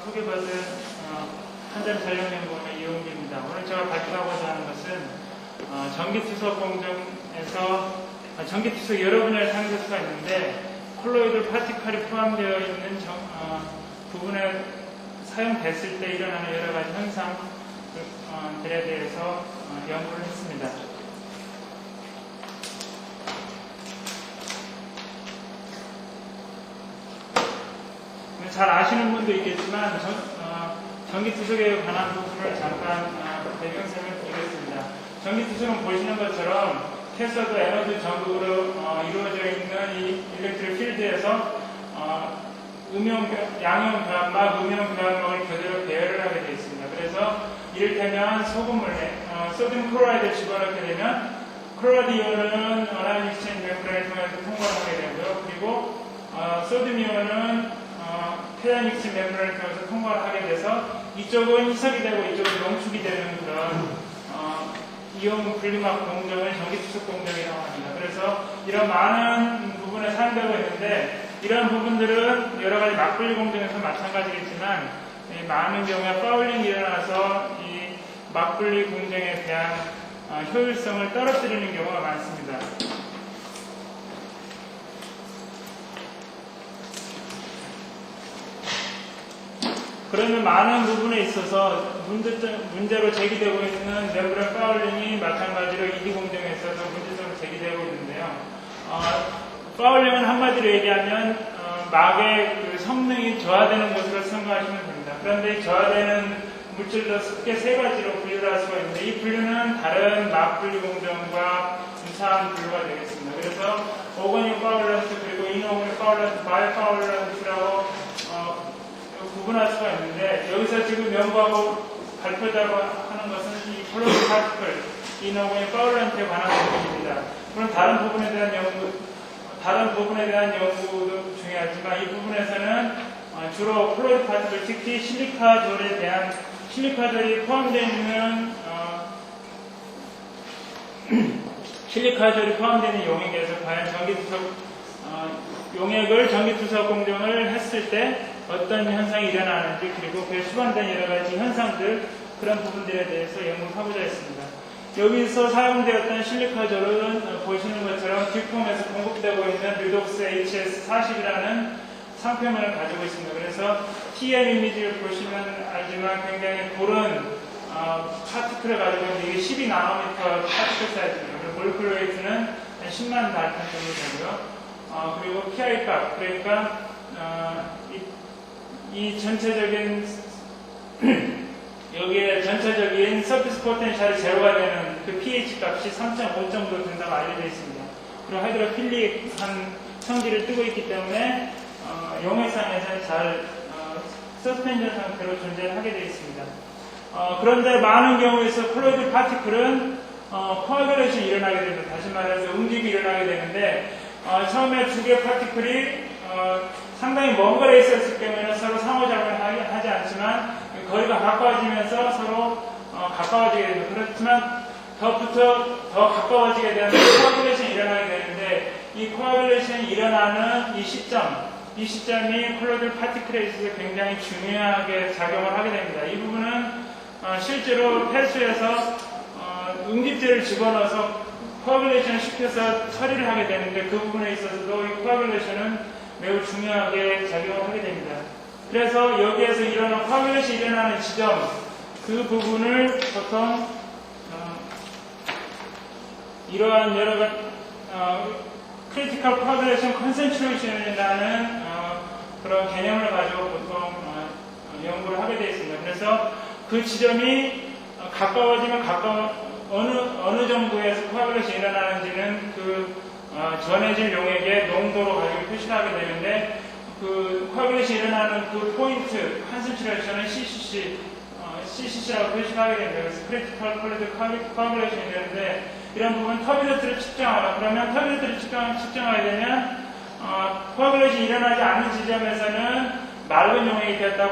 소개받은 한전 전력연구원의 이용기입니다. 오늘 제가 발표하고자 하는 것은 전기투석 공정에서 전기투석 여러 분야를 사용될 수가 있는데 콜로이드 파티클이 포함되어 있는 부분에 사용됐을 때 일어나는 여러 가지 현상들에 대해서 연구를 했습니다. 잘 아시는 분도 있겠지만 전기투석에 관한 부분을 잠깐 배경 설명을 드리겠습니다. 전기투석은 보시는 것처럼 캐서드 에너지 전극으로 이루어져 있는 이 일렉트릭 필드에서 양이온 교환막, 음이온 교환막을 그대로 배열을 하게 되어 있습니다. 그래서 이를테면 소금을 소듐 클로라이드를 집어넣게 되면 클로라이드 이온은 어나이온 익스체인지 멤브레인을 통해서 통과를 하게 되고요. 그리고 소듐 이온은 태양 익스체인지 멤브레인을 통해서 통과를 하게 돼서 이쪽은 희석이 되고 이쪽은 농축이 되는 그런 이온 분리막 공정을 전기투석 공정이라고 합니다. 그래서 이런 많은 부분에 사용되고 있는데 이런 부분들은 여러 가지 막분리 공정에서 마찬가지겠지만 많은 경우에 파울링이 일어나서 이 막분리 공정에 대한 효율성을 떨어뜨리는 경우가 많습니다. 그러면 많은 부분에 있어서 문제로 제기되고 있는 멤브레인 파울링이 마찬가지로 이디 공정에 있어서 문제점으로 제기되고 있는데요. 파울링은 한마디로 얘기하면 막의 그 성능이 저하되는 것으로 생각하시면 됩니다. 그런데 저하되는 물질도 크게 세 가지로 분류를 할 수가 있는데 이 분류는 다른 막 분류 공정과 유사한 분류가 되겠습니다. 그래서 오거닉 파울런스 그리고 이노거닉 파울런스, 바이 파울런스라고 구분할 수가 있는데 여기서 지금 연구하고 발표자고 하는 것은 이 콜로이드 파티클, 이노거닉 파울런스에 관한 부분입니다. 물론 다른 부분에 대한 연구도 중요하지만 이 부분에서는 주로 콜로이드 파티클, 특히 실리카졸이 포함되어 있는 실리카졸이 포함되어 있는 용액에서 과연 용액을 전기투석 공정을 했을 때 어떤 현상이 일어나는지 그리고 그에 수반된 여러 가지 현상들 그런 부분들에 대해서 연구를 하고자 했습니다. 여기서 사용되었던 실리카졸은 보시는 것처럼 뒷폼에서 공급되고 있는 르독스 HS40이라는 상표면을 가지고 있습니다. 그래서 TM 이미지를 보시면 알지만 굉장히 고른 파티클을 가지고 있는데 이게 12나노미터 파티클 사이즈입니다. 그리고 몰큘러 웨이트는 한 10만 달턴 정도 되고요. 그리고 PI 값, 그러니까 이 전체적인 여기에 전체적인 서피스 포텐셜이 제로가 되는 그 pH 값이 3.5 정도 된다고 알려져 있습니다. 그리고 하이드로필릭한 성질을 띠고 있기 때문에 용액상에서는 잘 서스펜션 상태로 존재를 하게 되어 있습니다. 그런데 많은 경우에서 콜로이드 파티클은 코아귤레이션이 일어나게 됩니다. 다시 말해서 움직임이 일어나게 되는데 처음에 두 개의 파티클이 상당히 먼 거리에 있었을 경우에는 서로 상호작용을 하지 않지만 거리가 가까워지면서 서로 가까워지게 됩니다. 그렇지만 더 가까워지게 되면 코아귤레이션이 일어나게 되는데 이 코아귤레이션이 일어나는 이 시점이 콜로이드 파티클에 있어서 굉장히 중요하게 작용을 하게 됩니다. 이 부분은 실제로 폐수에서 응집제를 집어넣어서 코아귤레이션을 시켜서 처리를 하게 되는데 그 부분에 있어서도 이 코아귤레이션은 매우 중요하게 작용을 하게 됩니다. 그래서 여기에서 코아귤레이션이 일어나는 지점 그 부분을 보통 이러한 여러 가지 크리티컬 코아귤레이션 컨센트레이션이라는 그런 개념을 가지고 보통 연구를 하게 되어 있습니다. 그래서 그 지점이 가까워지면 어느 정도에서 코아귤레이션이 일어나는지는 그 전해질 용액의 농도로 가지고 표시를 하게 되는데 그 코아귤레이션이 일어나는 그 포인트 컨센트레이션은 CCC라고 표시를 하게 됩니다. 그래서 크리티컬 코아귤레이션이 되는데 이런 부분 터비너트를 측정하라. 그러면 터비너트를 측정하게 되면 코아귤레이션이 일어나지 않는 지점에서는 맑은 용액이 되었다.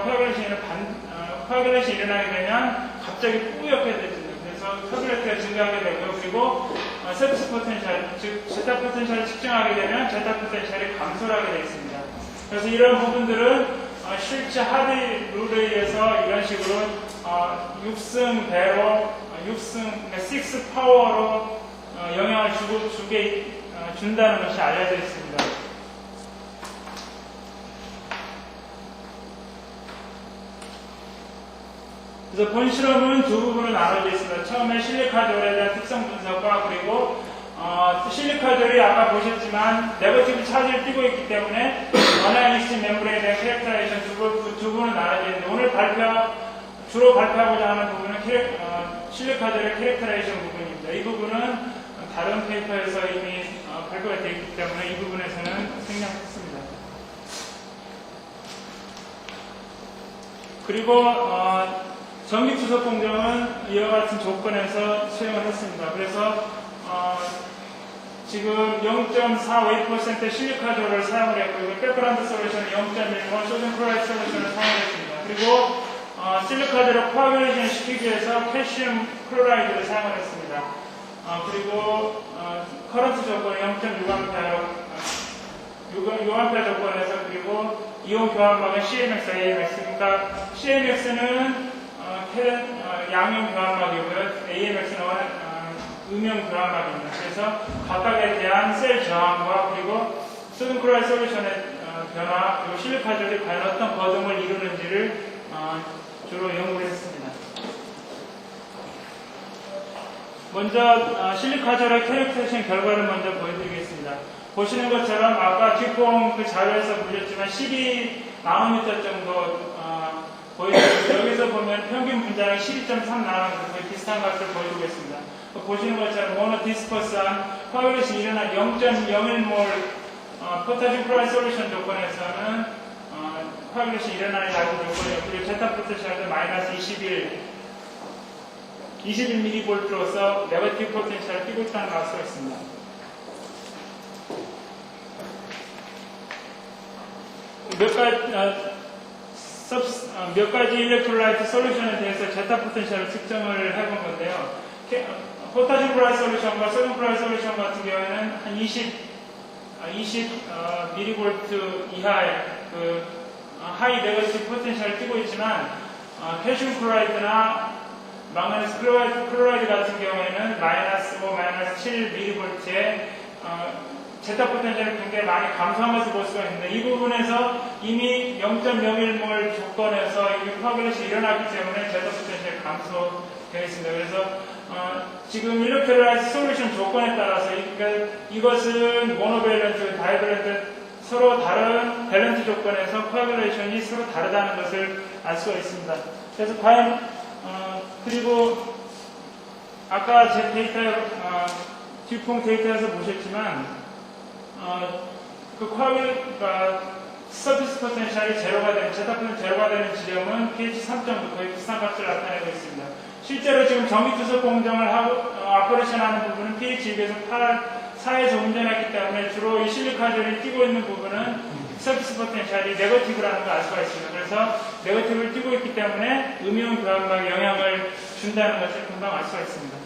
코아귤레이션이 일어나게 되면 갑자기 뿌옇게 되죠. 그래서 터비너트가 증가하게 되고요. 그리고 서비스 포텐셜, 즉 제타 포텐셜을 측정하게 되면 제타 포텐셜이 감소를 하게 되어 있습니다. 그래서 이런 부분들은 실제 하드 룰에 의해서 이런 식으로 6승 배로 6 파워로 영향을 준다는 것이 알려져 있습니다. 그래서 본 실험은 두 부분으로 나눠져 있습니다. 처음에 실리카졸에 대한 특성 분석과 그리고 실리카졸이 아까 보셨지만 네거티브 차지를 띠고 있기 때문에 어나이시스 멤브레인에 대한 캐릭터레이션 두 부분으로 나눠져 있는데 오늘 주로 발표하고자 하는 부분은 실리카졸의 캐릭터레이션 부분입니다. 이 부분은 다른 페이퍼에서 이미 발표가 되어 있기 때문에 이 부분에서는 생략했습니다. 그리고 전기 투석 공정은 이와 같은 조건에서 수행을 했습니다. 그래서 지금 0.4웨이퍼센트 실리카졸을 사용을 했고 백그라운드 솔루션은 0.1번 소듐 클로라이드 솔루션을 사용했습니다. 그리고 실리카졸을 코아귤레이션 시키기 위해서 칼슘 클로라이드를 사용을 했습니다. 그리고 커런트 조건은 0.6A 조건에서 그리고 이온 교환막은 CMX, AMX. 그러니까 CMX는 양용 교환막이고요. AMX는 음용 교환막입니다. 그래서 각각에 대한 셀 저항과 그리고 소듐 클로라이드 솔루션의 변화 그리고 실리카졸이 과연 어떤 거동을 이루는지를 주로 연구를 했습니다. 먼저 실리카졸의 캐릭터레이션 결과를 먼저 보여드리겠습니다. 보시는 것처럼 아까 뒷봉 그 자료에서 보셨지만 12나노미터 정도 보여드리고 여기서 보면 평균 분자량 12.3나노미터 거의 비슷한 값을 보여주고 있습니다. 보시는 것처럼 모노 디스퍼스한 코아귤레이션이 일어난 0.01몰 포타슘 클로라이드 솔루션 조건에서는 코아귤레이션이 일어나는 낮은 조건이요. 그리고 제타 포텐셜도 마이너스 21mV로서 네거티브 포텐셜을 띄고 있다는 걸 알 수가 있습니다. 몇 가지 일렉트로라이트 솔루션에 대해서 제타 포텐셜을 측정을 해본 건데요. 포타슘 클로라이드 솔루션과 소듐 클로라이드 솔루션 같은 경우에는 한 20 mV 이하의 그 하이 네거티브 포텐셜을 띄고 있지만 칼슘 클로라이드나 망가니스 클로라이드 같은 경우에는 마이너스 5, 마이너스 7 mV의 제타 포텐셜을 굉장히 많이 감소한 것을 볼 수가 있는데 이 부분에서 이미 0.01몰 조건에서 이 코아귤레이션이 일어났기 때문에 제타 포텐셜이 감소되어 있습니다. 그래서 지금 일렉트로라이트 솔루션 조건에 따라서 이것은 모노밸런트, 다이밸런트 서로 다른 밸런트 조건에서 코아귤레이션이 서로 다르다는 것을 알 수가 있습니다. 그래서 과연 그리고 아까 제 데이터 뒷봉 데이터에서 보셨지만 그 서비스 포텐셜이 제로가 되는 제타 포텐셜 제로가 되는 지점은 pH 3.9 거의 비슷한 값을 나타내고 있습니다. 실제로 지금 전기 투석 공정을 하고 아퍼레이션하는 부분은 pH 2에서 4에서 운전했기 때문에 주로 이 실리카졸이 띄고 있는 부분은 서비스 포텐셜이 네거티브라는 걸 알 수가 있습니다. 그래서 네거티브를 띄고 있기 때문에 음이온 교환막에 영향을 준다는 것을 금방 알 수가 있습니다.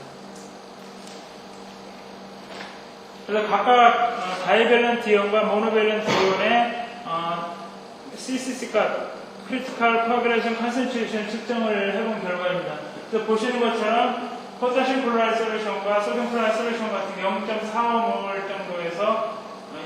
그래서 각각 다이밸런트 이온과 모노밸런트 이온의 CCC값, 크리티컬 코아귤레이션 컨센트레이션 측정을 해본 결과입니다. 그래서 보시는 것처럼 포타슘 클로라이드 솔루션과 소듐 클로라이드 솔루션 같은 0.45몰 정도에서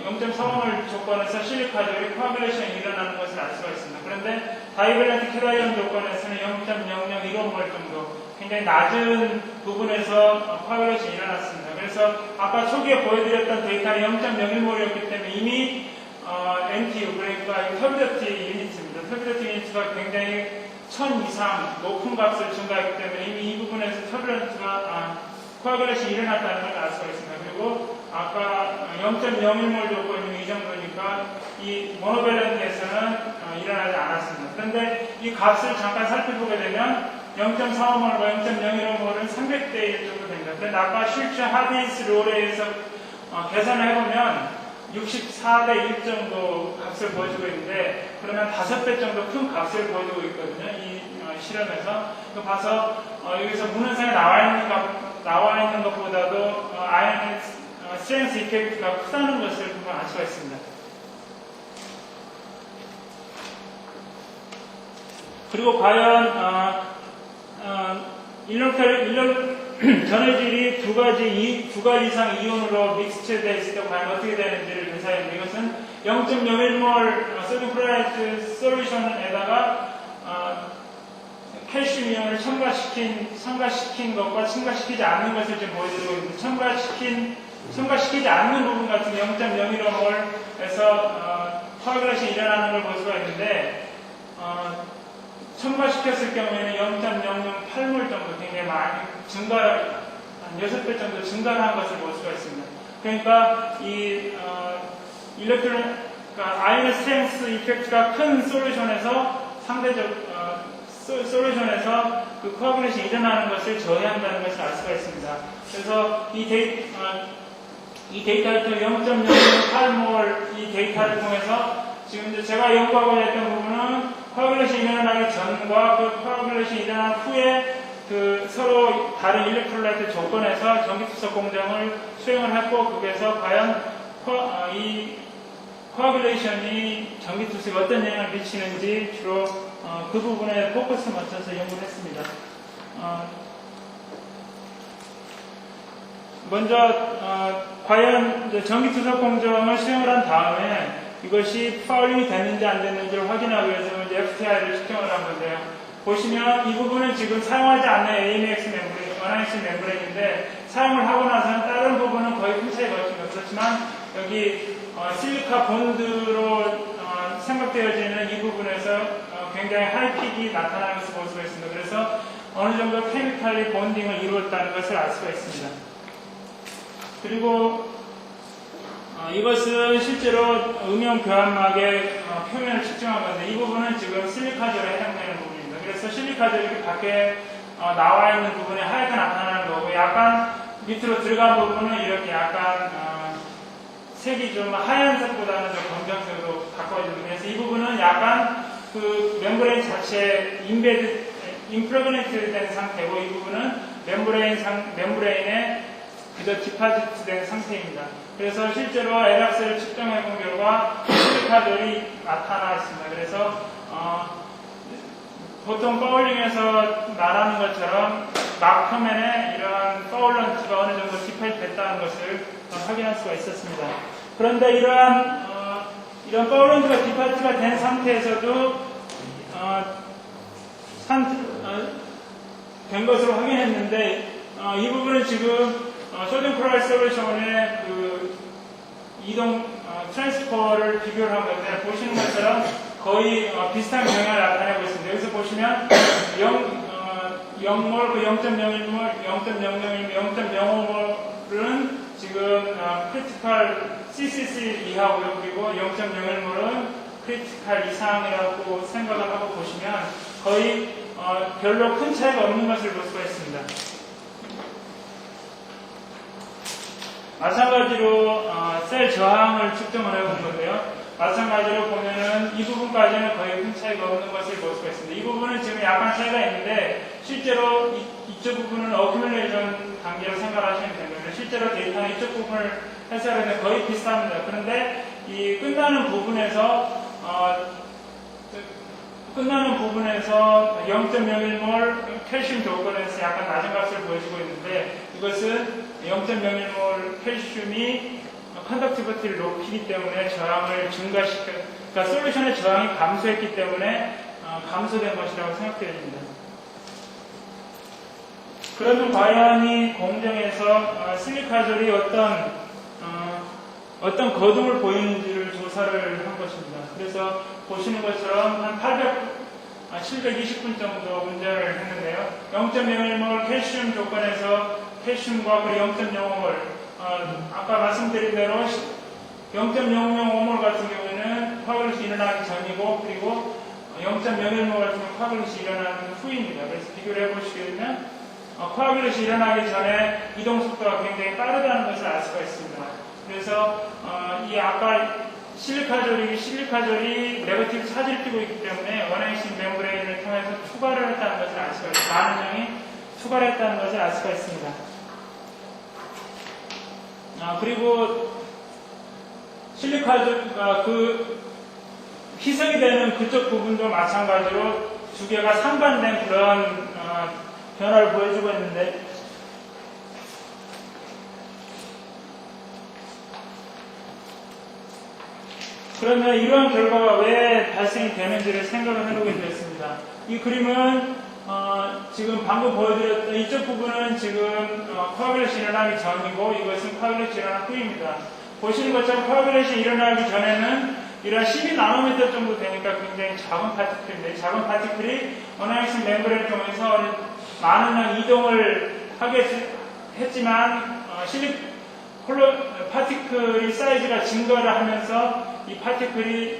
0.45몰 조건에서 실리카졸이 코아귤레이션이 일어나는 것을 알 수가 있습니다. 그런데 다이밸런트 캐다이온 조건에서는 0.0015몰 정도 굉장히 낮은 부분에서 코아귤레이션이 일어났습니다. 그래서 아까 초기에 보여드렸던 데이터는 0.01몰이었기 때문에 이미 NTU 그러니까 터비더티 유니트입니다. 터비더티 유니트가 굉장히 1000 이상 높은 값을 증가했기 때문에 이미 이 부분에서 터비던트가 코아귤레이션이 일어났다는 걸 알 수가 있습니다. 그리고 아까 0.01몰 조건이 이 정도니까 이 모노밸런트에서는 일어나지 않았습니다. 그런데 이 값을 잠깐 살펴보게 되면 0.45몰과 0.01몰은 300대 1 정도 됩니다. 그런데 아까 실제 하디스 롤에 의해서 계산을 해보면 64대 1 정도 값을 보여주고 있는데 그러면 5배 정도 큰 값을 보여주고 있거든요. 이 실험에서. 봐서 여기서 문헌상에 나와 있는 것보다도 아이언 스트렝스 이펙트가 크다는 것을 금방 알 수가 있습니다. 그리고 과연 전해질이 두 가지 이상 이온으로 믹스되어 있을 때 과연 어떻게 되는지를 조사했는데, 이것은 0.01몰 소디움 클로라이드 솔루션에다가 칼슘 이온을 첨가시킨 것과 첨가시키지 않는 것을 지금 보여드리고 있는데, 첨가시키지 않는 부분 같은 0.01몰에서 코아귤레이션이 일어나는 걸 볼 수가 있는데, 첨가시켰을 경우에는 0.008몰 정도 굉장히 많이 한 6배 정도 증가를 한 것을 볼 수가 있습니다. 그러니까 이 아이언 스트렝스 이펙트가 큰 솔루션에서 솔루션에서 그 코아귤레이션이 일어나는 것을 저해한다는 것을 알 수가 있습니다. 그래서 이 데이터를 0.008몰 이 데이터를 통해서 지금 이제 제가 연구하고자 했던 부분은 코아귤레이션이 일어나기 전과 그 코아귤레이션이 일어난 후에 그 서로 다른 일렉트롤라이트 조건에서 전기투석 공정을 수행을 했고, 거기에서 과연 이 코아귤레이션이 전기투석에 어떤 영향을 미치는지 주로 그 부분에 포커스 맞춰서 연구를 했습니다. 먼저 과연 전기투석 공정을 수행을 한 다음에 이것이 파울링이 됐는지 안 됐는지를 확인하기 위해서 이제 FTI를 측정을 한 건데요. 보시면 이 부분은 지금 사용하지 않는 AMX 멤브레인, 원화X 멤브레인인데, 사용을 하고 나서는 다른 부분은 거의 큰 차이가 없습니다. 그렇지만 여기 실리카 본드로 생각되어지는 이 부분에서 굉장히 하이픽이 나타나는 것을 볼 수가 있습니다. 그래서 어느 정도 케미칼리 본딩을 이루었다는 것을 알 수가 있습니다. 그리고 이것은 실제로 음영 교환막의 표면을 측정한 건데, 이 부분은 지금 실리카젤에 해당되는 부분입니다. 그래서 실리카젤이 이렇게 밖에 나와 있는 부분에 하얗게 나타나는 거고, 약간 밑으로 들어간 부분은 이렇게 약간 색이 좀 하얀색보다는 좀 검정색으로 바꿔지고, 그래서 이 부분은 약간 그 멤브레인 자체에 임프레그네이트 된 상태고, 이 부분은 멤브레인에 그저 디파지트 된 상태입니다. 그래서 실제로 에락스를 측정해 본 결과 실리카들이 나타나 있습니다. 그래서 보통 파울링에서 말하는 것처럼 막 표면에 이러한 파울런트가 어느 정도 디파지트 됐다는 것을 확인할 수가 있었습니다. 그런데 이런 파울런트가 디파지트가 된 상태에서도 된 것으로 확인했는데, 이 부분은 지금 소디움 클로라이드 솔루션의 그 이동 트랜스퍼를 비교를 한 건데, 보시는 것처럼 거의 비슷한 경향을 나타내고 있습니다. 여기서 보시면 0몰, 그 0.01몰, 0.005몰은 지금 크리티컬 CCC 이하고요. 그리고 0.01몰은 크리티컬 이상이라고 생각을 하고 보시면 거의 별로 큰 차이가 없는 것을 볼 수가 있습니다. 마찬가지로 셀 저항을 측정을 해본 건데요. 마찬가지로 보면은 이 부분까지는 거의 큰 차이가 없는 것을 볼 수가 있습니다. 이 부분은 지금 약간 차이가 있는데, 실제로 이쪽 부분은 어큐뮬레이션 단계로 생각하시면 됩니다. 실제로 데이터는 이쪽 부분을 해석하는데 거의 비슷합니다. 그런데 이 끝나는 부분에서 0.01몰 칼슘 조건에서 약간 낮은 값을 보여주고 있는데, 이것은 0.01몰 칼슘이 컨덕티비티를 높이기 때문에 저항을 그러니까 솔루션의 저항이 감소했기 때문에 감소된 것이라고 생각되어집니다. 그러면 과연 이 공정에서 실리카졸이 어떤 거둠을 보이는지를 조사를 한 것입니다. 그래서 보시는 것처럼 한 720분 정도 문제를 했는데요. 0.01몰 칼슘 조건에서 칼슘과 그리고 0.05몰, 아까 말씀드린 대로 0.005몰 같은 경우에는 코아귤레이션이 일어나기 전이고, 그리고 0.01몰 같은 경우는 코아귤레이션이 일어나는 후입니다. 그래서 비교를 해보시게 되면 코아귤레이션이 일어나기 전에 이동 속도가 굉장히 빠르다는 것을 알 수가 있습니다. 그래서 이 아까 실리카졸이 네거티브 차지를 띠고 있기 때문에 원행식 멤브레인을 통해서 추가를 했다는 것을 알 수가 있습니다. 많은 양이 추가를 했다는 것을 알 수가 있습니다. 그리고 실리카졸, 희석이 되는 그쪽 부분도 마찬가지로 두 개가 상반된 그런 변화를 보여주고 있는데, 그러면 이러한 결과가 왜 발생이 되는지를 생각을 해보게 되었습니다. 이 그림은 지금 방금 보여드렸던 이쪽 부분은 지금 코아귤레이션이 일어나기 전이고, 이것은 코아귤레이션이 일어난 후입니다. 보시는 것처럼 코아귤레이션이 일어나기 전에는 이런 12나노미터 정도 되니까 굉장히 작은 파티클인데, 작은 파티클이 어나익스 멤브레인을 통해서 많은 양 이동을 하게 했지만 파티클이 사이즈가 증가를 하면서 이 파티클이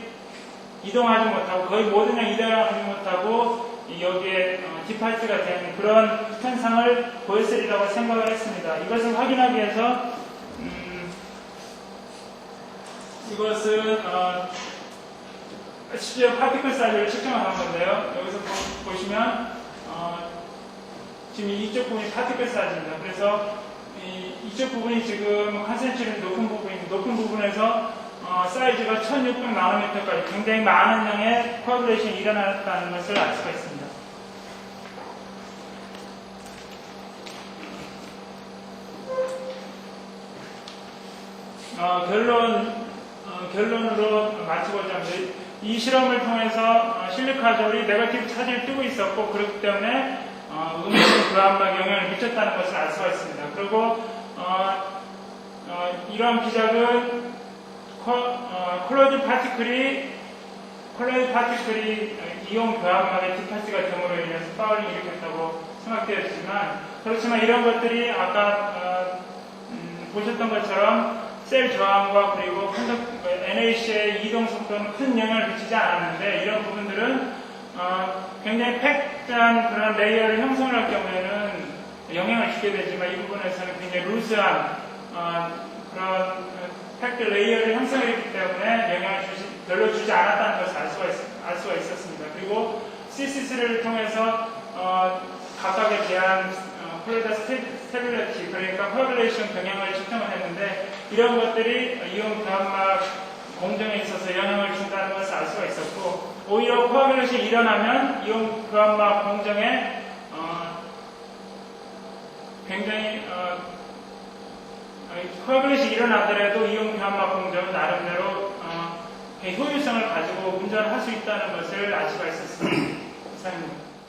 이동하지 못하고, 거의 모든 양 이동하지 못하고 여기에 디파이트가 되는 그런 현상을 보였으리라고 생각을 했습니다. 이것을 확인하기 위해서 이것은 실제 파티클 사이즈를 측정한 건데요. 여기서 보시면 지금 이쪽 부분이 파티클 사이즈입니다. 그래서 이쪽 부분이 지금 컨센트리 높은 부분입니다. 높은 부분에서 사이즈가 1600나노미터까지 굉장히 많은 양의 코아귤레이션이 일어났다는 것을 알 수가 있습니다. 결론으로 마치고자 합니다. 이 실험을 통해서 실리카졸이 네거티브 차지를 뜨고 있었고, 그렇기 때문에 음식 교환막에 영향을 미쳤다는 것을 알 수가 있습니다. 그리고 이러한 기작은 콜로이드 파티클이 이온 교환막의 디파이트가 됨으로 인해서 파울링을 일으켰다고 생각되었지만, 그렇지만 이런 것들이 아까 보셨던 것처럼 셀 저항과 그리고 NAC의 이동 속도는 큰 영향을 미치지 않았는데, 이런 부분들은 굉장히 팩트한 그런 레이어를 형성할 경우에는 영향을 주게 되지만, 이 부분에서는 굉장히 루스한 그런 팩트 레이어를 형성했기 때문에 영향을 별로 주지 않았다는 것을 알 수가 있었습니다. 그리고 CC3를 통해서 각각에 대한 콜로이드 스테빌리티, 그러니까 코아귤레이션 경향을 측정을 했는데, 이런 것들이 이온 교환막 공정에 있어서 영향을 준다는 것을 알 수가 있었고, 오히려 코아귤레이션이 일어나면 이온 교환막 공정에 굉장히 코아귤레이션이 일어나더라도 이온 교환막 공정은 나름대로 효율성을 가지고 운전을 할 수 있다는 것을 알 수가 있었습니다. 이상입니다.